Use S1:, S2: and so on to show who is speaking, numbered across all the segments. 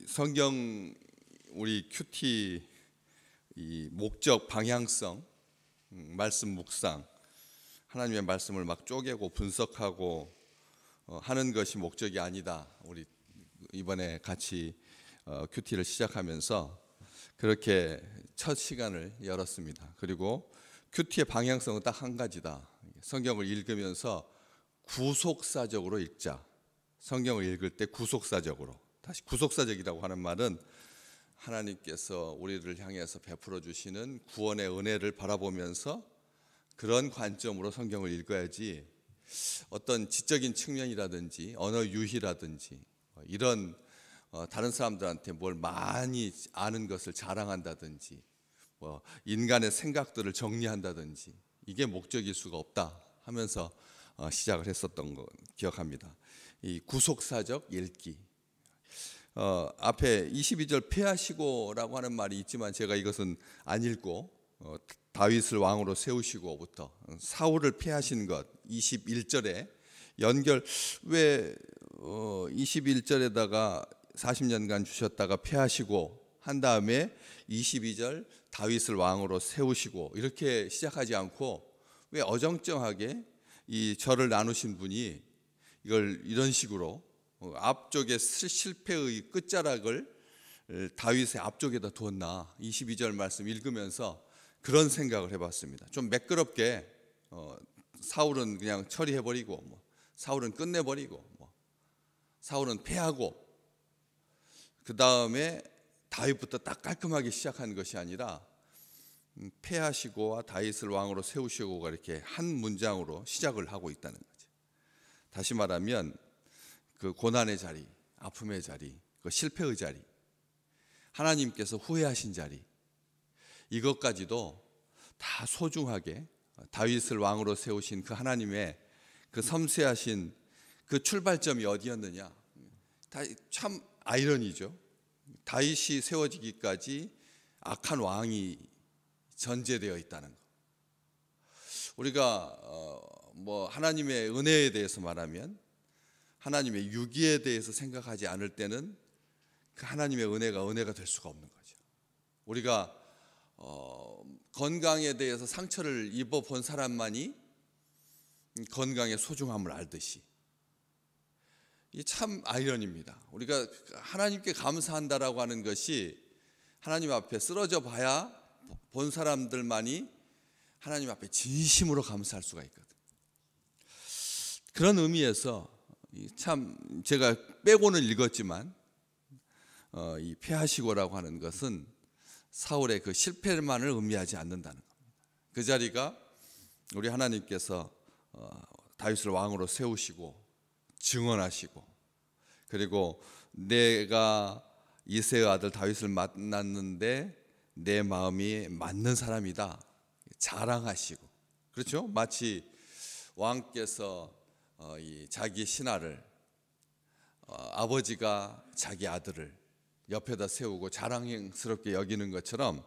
S1: 성경 우리 큐티 이 목적 방향성 말씀 묵상 하나님의 말씀을 막 쪼개고 분석하고 하는 것이 목적이 아니다. 우리 이번에 같이 큐티를 시작하면서 그렇게 첫 시간을 열었습니다. 그리고 큐티의 방향성은 딱 한 가지다. 성경을 읽으면서 구속사적으로 읽자. 성경을 읽을 때 구속사적으로. 다시 구속사적이라고 하는 말은 하나님께서 우리를 향해서 베풀어 주시는 구원의 은혜를 바라보면서 그런 관점으로 성경을 읽어야지 어떤 지적인 측면이라든지 언어 유희라든지 이런 다른 사람들한테 뭘 많이 아는 것을 자랑한다든지 인간의 생각들을 정리한다든지 이게 목적일 수가 없다 하면서 시작을 했었던 거 기억합니다. 이 구속사적 읽기. 앞에 22절 패하시고라고 하는 말이 있지만 제가 이것은 안 읽고 다윗을 왕으로 세우시고부터 사울을 패하신 것 21절에 연결 왜 21절에다가 40년간 주셨다가 패하시고 한 다음에 22절 다윗을 왕으로 세우시고 이렇게 시작하지 않고 왜 어정쩡하게 이 절을 나누신 분이 이걸 이런 식으로 앞쪽에 실패의 끝자락을 다윗의 앞쪽에다 두었나 22절 말씀 읽으면서 그런 생각을 해봤습니다. 좀 매끄럽게 사울은 그냥 처리해버리고 사울은 끝내버리고 사울은 패하고 그 다음에 다윗부터 딱 깔끔하게 시작한 것이 아니라 패하시고와 다윗을 왕으로 세우시고가 이렇게 한 문장으로 시작을 하고 있다는 거죠. 다시 말하면 그 고난의 자리, 아픔의 자리, 그 실패의 자리, 하나님께서 후회하신 자리 이것까지도 다 소중하게 다윗을 왕으로 세우신 그 하나님의 그 섬세하신 그 출발점이 어디였느냐. 참 아이러니죠. 다윗이 세워지기까지 악한 왕이 전제되어 있다는 거. 우리가 하나님의 은혜에 대해서 말하면 하나님의 유기에 대해서 생각하지 않을 때는 그 하나님의 은혜가 될 수가 없는 거죠. 우리가 건강에 대해서 상처를 입어본 사람만이 건강의 소중함을 알듯이 이게 참 아이러니입니다. 우리가 하나님께 감사한다라고 하는 것이 하나님 앞에 쓰러져 봐야 본 사람들만이 하나님 앞에 진심으로 감사할 수가 있거든. 그런 의미에서 참 제가 빼고는 읽었지만 이 패하시고라고 하는 것은 사울의 그 실패만을 의미하지 않는다는 겁니다. 그 자리가 우리 하나님께서 다윗을 왕으로 세우시고 증언하시고 그리고 내가 이새의 아들 다윗을 만났는데 내 마음이 맞는 사람이다 자랑하시고 그렇죠? 마치 왕께서 자기 신하를 아버지가 자기 아들을 옆에다 세우고 자랑스럽게 여기는 것처럼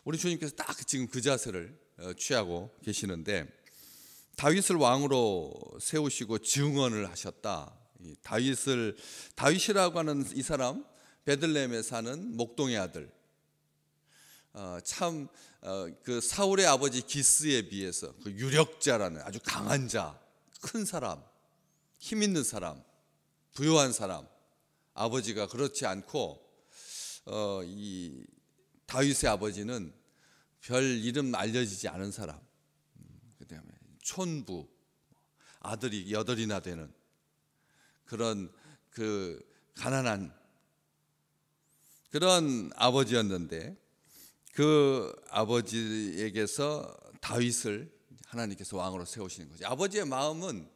S1: 우리 주님께서 딱 지금 그 자세를 취하고 계시는데 다윗을 왕으로 세우시고 증언을 하셨다. 다윗이라고 하는 이 사람 베들레헴에 사는 목동의 아들 참 그 사울의 아버지 기스에 비해서 그 유력자라는 아주 강한 자, 큰 사람, 힘 있는 사람, 부유한 사람 아버지가 그렇지 않고 이 다윗의 아버지는 별 이름 알려지지 않은 사람 그다음에 촌부 아들이 8이나 되는 그런 그 가난한 그런 아버지였는데 그 아버지에게서 다윗을 하나님께서 왕으로 세우시는 거죠. 아버지의 마음은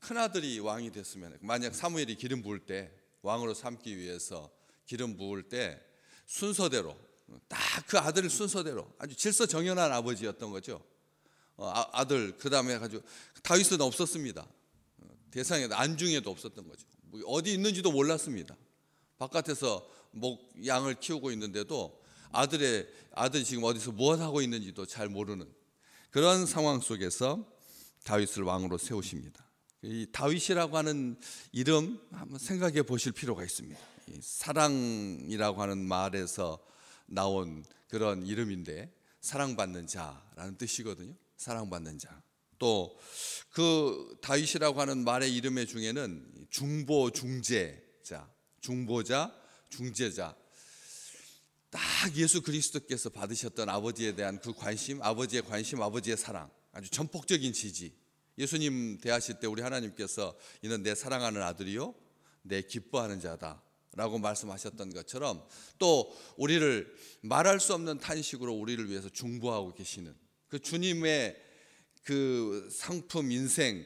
S1: 큰아들이 왕이 됐으면 만약 사무엘이 기름 부을 때 왕으로 삼기 위해서 기름 부을 때 순서대로 딱 그 아들 순서대로 아주 질서정연한 아버지였던 거죠. 아들 그 다음에 가지고 다윗은 없었습니다. 대상에 안중에도 없었던 거죠. 어디 있는지도 몰랐습니다. 바깥에서 양을 키우고 있는데도 아들이 지금 어디서 무엇 하고 있는지도 잘 모르는 그런 상황 속에서 다윗을 왕으로 세우십니다. 이 다윗이라고 하는 이름 한번 생각해 보실 필요가 있습니다. 사랑이라고 하는 말에서 나온 그런 이름인데 사랑받는 자라는 뜻이거든요. 사랑받는 자. 또 그 다윗이라고 하는 말의 이름 중에는 중보, 중재자, 중보자, 중재자, 딱 예수 그리스도께서 받으셨던 아버지에 대한 그 관심, 아버지의 관심, 아버지의 사랑, 아주 전폭적인 지지. 예수님 대하실 때 우리 하나님께서 이는 내 사랑하는 아들이요 내 기뻐하는 자다 라고 말씀하셨던 것처럼, 또 우리를 말할 수 없는 탄식으로 우리를 위해서 중보하고 계시는 그 주님의 그 상품 인생,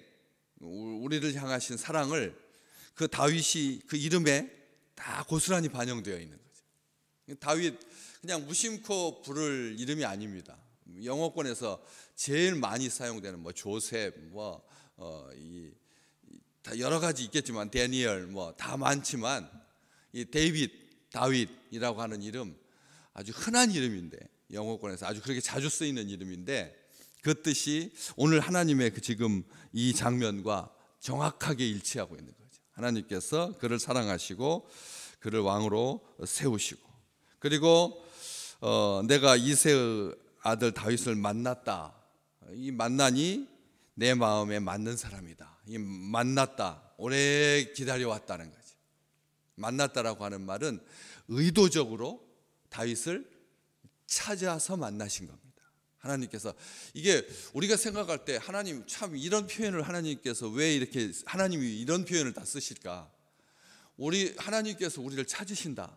S1: 우리를 향하신 사랑을 그 다윗이 그 이름에 다 고스란히 반영되어 있는 거죠. 다윗 그냥 무심코 부를 이름이 아닙니다. 영어권에서 제일 많이 사용되는 뭐 조셉, 다 여러 가지 있겠지만 데니엘 다 많지만 이 다윗이라고 하는 이름 아주 흔한 이름인데, 영어권에서 아주 그렇게 자주 쓰이는 이름인데, 그 뜻이 오늘 하나님의 그 지금 이 장면과 정확하게 일치하고 있는 거죠. 하나님께서 그를 사랑하시고 그를 왕으로 세우시고, 그리고 내가 이새의 아들 다윗을 만났다. 이 만나니 내 마음에 맞는 사람이다. 이 만났다, 오래 기다려왔다는 거죠. 만났다라고 하는 말은 의도적으로 다윗을 찾아서 만나신 겁니다. 하나님께서, 이게 우리가 생각할 때 하나님 참 이런 표현을 하나님께서 왜 이렇게 하나님이 이런 표현을 다 쓰실까? 하나님께서 우리를 찾으신다.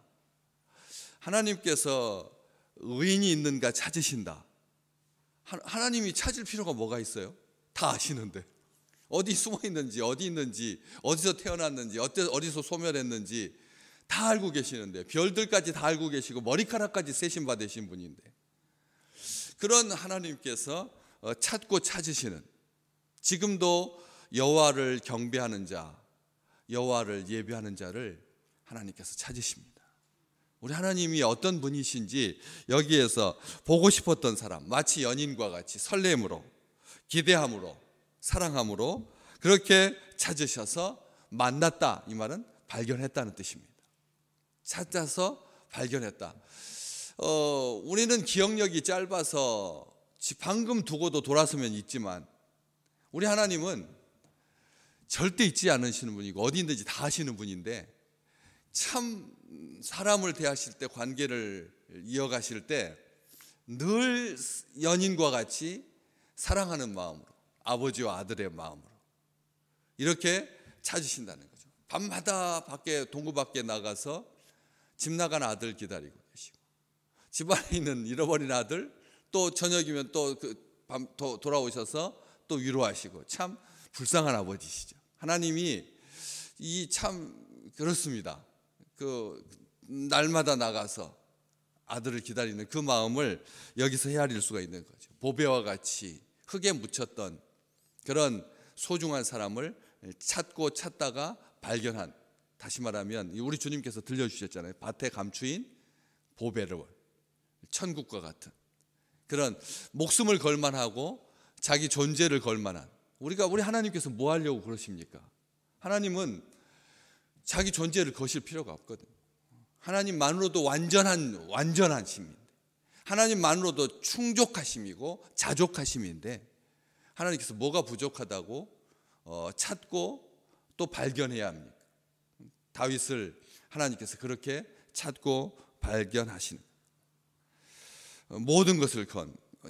S1: 하나님께서 의인이 있는가 찾으신다. 하나님이 찾을 필요가 뭐가 있어요? 다 아시는데, 어디 숨어 있는지, 어디 있는지, 어디서 태어났는지, 어디서 소멸했는지 다 알고 계시는데, 별들까지 다 알고 계시고 머리카락까지 세심 받으신 분인데, 그런 하나님께서 찾고 찾으시는, 지금도 여호와를 경배하는 자, 여호와를 예배하는 자를 하나님께서 찾으십니다. 우리 하나님이 어떤 분이신지 여기에서 보고 싶었던 사람, 마치 연인과 같이 설렘으로, 기대함으로, 사랑함으로 그렇게 찾으셔서 만났다. 이 말은 발견했다는 뜻입니다. 찾아서 발견했다. 우리는 기억력이 짧아서 방금 두고도 돌아서면 잊지만, 우리 하나님은 절대 잊지 않으시는 분이고 어디 있는지 다 아시는 분인데, 참 사람을 대하실 때, 관계를 이어가실 때 늘 연인과 같이 사랑하는 마음으로, 아버지와 아들의 마음으로 이렇게 찾으신다는 거죠. 밤마다 동구 밖에 나가서 집 나간 아들 기다리고 계시고, 집안에 있는 잃어버린 아들 또 저녁이면 또 밤 돌아오셔서 또 위로하시고, 참 불쌍한 아버지시죠. 하나님이 참 그렇습니다. 그 날마다 나가서 아들을 기다리는 그 마음을 여기서 헤아릴 수가 있는 거죠. 보배와 같이 흙에 묻혔던 그런 소중한 사람을 찾고 찾다가 발견한, 다시 말하면 우리 주님께서 들려주셨잖아요. 밭에 감추인 보배를, 천국과 같은 그런 목숨을 걸만하고 자기 존재를 걸만한, 우리 하나님께서 뭐 하려고 그러십니까? 하나님은 자기 존재를 거실 필요가 없거든요. 하나님만으로도 완전하심인데, 하나님만으로도 충족하심이고 자족하심인데, 하나님께서 뭐가 부족하다고 찾고 또 발견해야 합니까? 다윗을 하나님께서 그렇게 찾고 발견하시는, 모든 것을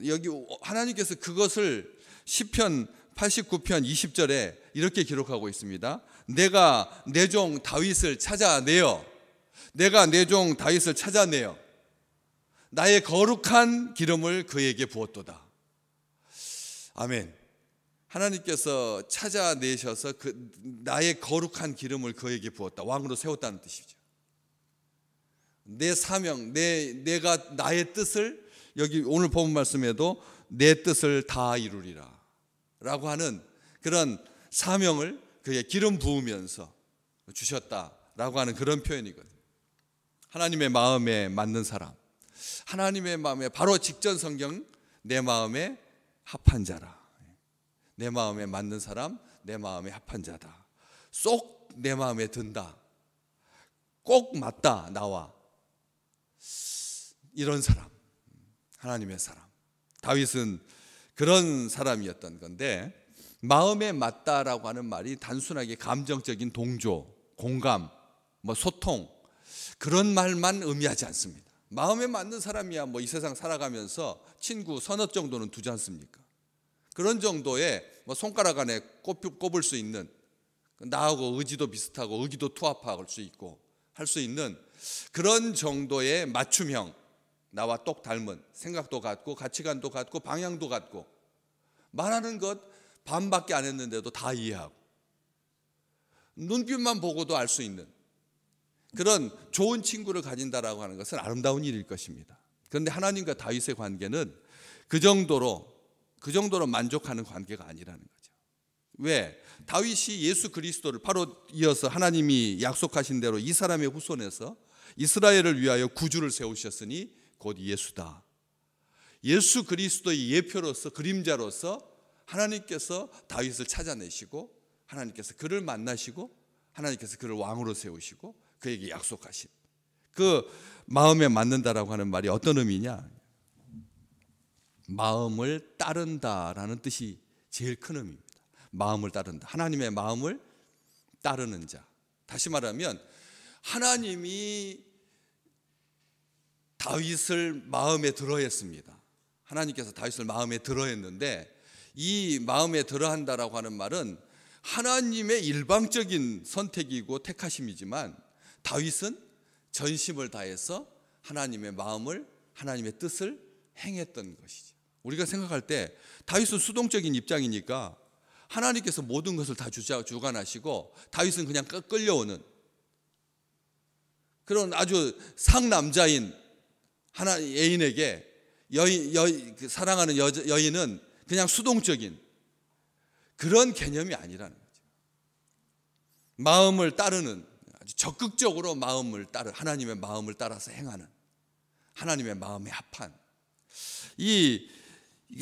S1: 여기 하나님께서 그것을 시편 89편 20절에 이렇게 기록하고 있습니다. 내가 내 종 다윗을 찾아내어, 내가 내 종 다윗을 찾아내어 나의 거룩한 기름을 그에게 부었도다. 아멘. 하나님께서 찾아내셔서 나의 거룩한 기름을 그에게 부었다. 왕으로 세웠다는 뜻이죠. 내 사명, 내가 나의 뜻을, 여기 오늘 본 말씀에도 내 뜻을 다 이루리라 라고 하는 그런 사명을 그의 기름 부으면서 주셨다라고 하는 그런 표현이거든요. 하나님의 마음에 맞는 사람, 하나님의 마음에, 바로 직전 성경 내 마음에 합한 자라, 내 마음에 맞는 사람, 내 마음에 합한 자다, 쏙 내 마음에 든다. 꼭 맞다 나와. 이런 사람, 하나님의 사람. 다윗은 그런 사람이었던 건데, 마음에 맞다라고 하는 말이 단순하게 감정적인 동조, 공감, 소통, 그런 말만 의미하지 않습니다. 마음에 맞는 사람이야 이 세상 살아가면서 친구 서너 정도는 두지 않습니까? 그런 정도의 손가락 안에 꼽을 수 있는, 나하고 의지도 비슷하고 의기도 투합할 수 있고 할 수 있는 그런 정도의 맞춤형, 나와 똑 닮은, 생각도 같고 가치관도 같고 방향도 같고, 말하는 것 반밖에 안 했는데도 다 이해하고 눈빛만 보고도 알 수 있는 그런 좋은 친구를 가진다라고 하는 것은 아름다운 일일 것입니다. 그런데 하나님과 다윗의 관계는 그 정도로 만족하는 관계가 아니라는 거죠. 왜? 다윗이 예수 그리스도를 바로 이어서 하나님이 약속하신 대로 이 사람의 후손에서 이스라엘을 위하여 구주를 세우셨으니 곧 예수다. 예수 그리스도의 예표로서, 그림자로서 하나님께서 다윗을 찾아내시고, 하나님께서 그를 만나시고, 하나님께서 그를 왕으로 세우시고 그에게 약속하신 그 마음에 맞는다라고 하는 말이 어떤 의미냐? 마음을 따른다라는 뜻이 제일 큰 의미입니다. 마음을 따른다. 하나님의 마음을 따르는 자. 다시 말하면 하나님이 다윗을 마음에 들어 했습니다. 하나님께서 다윗을 마음에 들어 했는데, 이 마음에 들어 한다라고 하는 말은 하나님의 일방적인 선택이고 택하심이지만, 다윗은 전심을 다해서 하나님의 마음을, 하나님의 뜻을 행했던 것이죠. 우리가 생각할 때 다윗은 수동적인 입장이니까 하나님께서 모든 것을 다 주관하시고 다윗은 그냥 끌려오는 그런 아주 상남자인 하나 애인에게 사랑하는 여인은 그냥 수동적인 그런 개념이 아니라는 거죠. 마음을 따르는, 아주 적극적으로 하나님의 마음을 따라서 행하는, 하나님의 마음에 합한, 이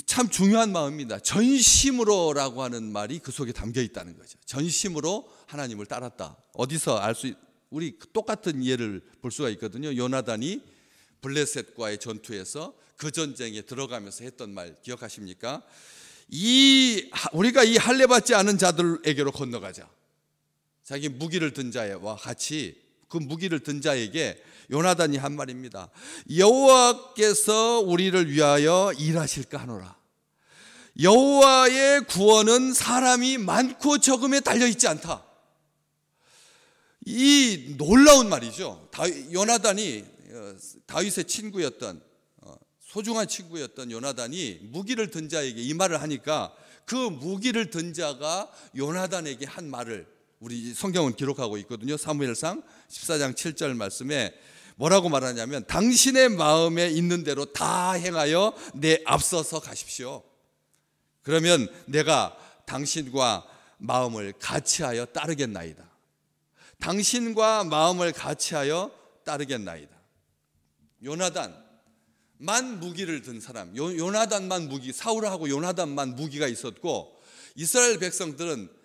S1: 참 중요한 마음입니다. 전심으로라고 하는 말이 그 속에 담겨 있다는 거죠. 전심으로 하나님을 따랐다. 어디서 우리 똑같은 예를 볼 수가 있거든요. 요나단이 블레셋과의 전투에서 그 전쟁에 들어가면서 했던 말 기억하십니까? 우리가 이 할례받지 않은 자들에게로 건너가자. 자기 무기를 든 자와 같이 그 무기를 든 자에게 요나단이 한 말입니다. 여호와께서 우리를 위하여 일하실까 하노라. 여호와의 구원은 사람이 많고 적음에 달려있지 않다. 이 놀라운 말이죠. 요나단이 다윗의 친구였던, 소중한 친구였던 요나단이 무기를 든 자에게 이 말을 하니까, 그 무기를 든 자가 요나단에게 한 말을 우리 성경은 기록하고 있거든요. 사무엘상 14장 7절 말씀에 뭐라고 말하냐면, 당신의 마음에 있는 대로 다 행하여 내 앞서서 가십시오. 그러면 내가 당신과 마음을 같이하여 따르겠나이다. 당신과 마음을 같이하여 따르겠나이다. 요나단만 무기를 든 사람, 요나단만 무기, 사울하고 요나단만 무기가 있었고, 이스라엘 백성들은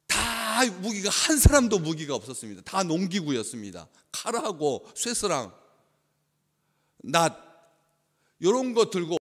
S1: 다 무기가, 한 사람도 무기가 없었습니다. 다 농기구였습니다. 칼하고 쇠스랑, 낫 이런 거 들고